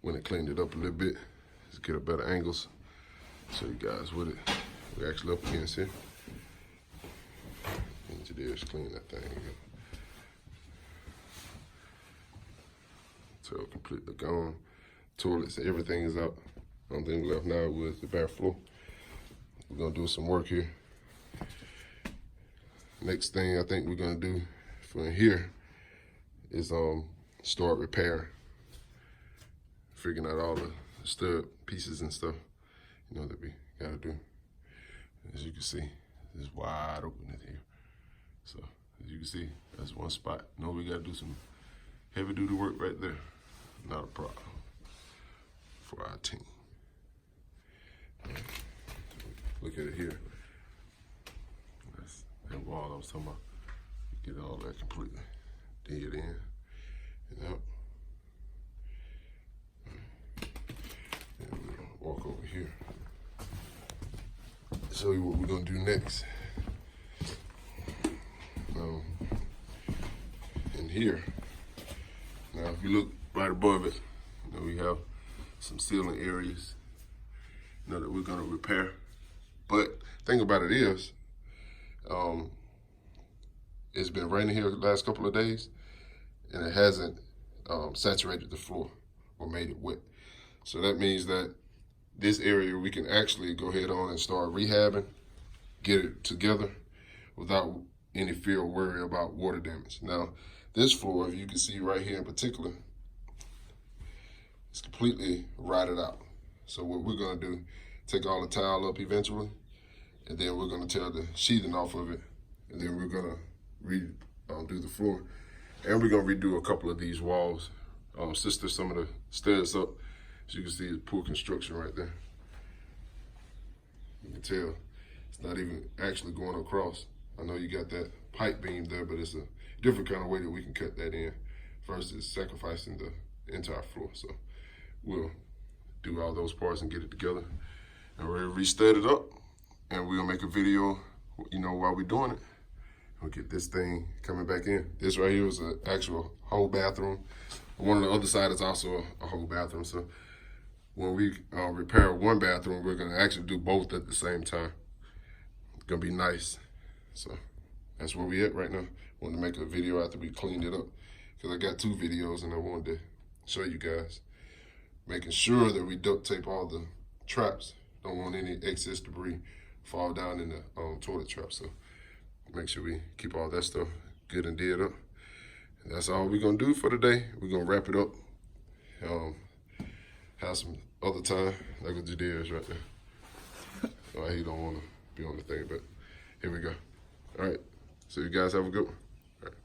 when it cleaned it up a little bit. Let's get a better angles. Show you guys what it we actually up against here. Engineers clean that thing up. So completely gone. Toilets, everything is out. Only thing left now was the bare floor. We're gonna do some work here. Next thing I think we're gonna do for here is start repair. Figuring out all the stud pieces and stuff, you know, that we gotta do. As you can see, it's wide open in here. So as you can see, that's one spot. No, we gotta do some heavy duty work right there. Not a problem for our team. Look at it here. That's that wall I was talking about. Get all that completely dead in and out. And we're gonna walk over here. Show you what we're gonna do next. In here, now if you look right above it, you know, we have some ceiling areas, you know, that we're gonna repair. But thing about it is, it's been raining here the last couple of days, and it hasn't saturated the floor or made it wet. So that means that this area we can actually go ahead on and start rehabbing, get it together without any fear or worry about water damage. Now, this floor, if you can see right here in particular, it's completely rotted out. So what we're gonna do, take all the tile up eventually, and then we're gonna tear the sheathing off of it, and then we're gonna do the floor, and we're gonna redo a couple of these walls, sister some of the stairs up. As you can see, it's poor construction right there. You can tell it's not even actually going across. I know you got that pipe beam there, but it's a different kind of way that we can cut that in versus sacrificing the entire floor. So we'll do all those parts and get it together, and we'll restud it up, and we'll make a video, you know, while we're doing it. We'll get this thing coming back in. This right here is an actual whole bathroom. One on the other side is also a whole bathroom. So when we repair one bathroom, we're gonna actually do both at the same time. It's gonna be nice. So that's where we at right now. Wanted to make a video after we cleaned it up, because I got 2 videos and I wanted to show you guys. Making sure that we duct tape all the traps. Don't want any excess debris fall down in the toilet trap. So make sure we keep all that stuff good and did up. And that's all we're gonna do for today. We're gonna wrap it up. Have some other time, like what you did is right there. He don't wanna be on the thing, but here we go. All right, so you guys have a good one.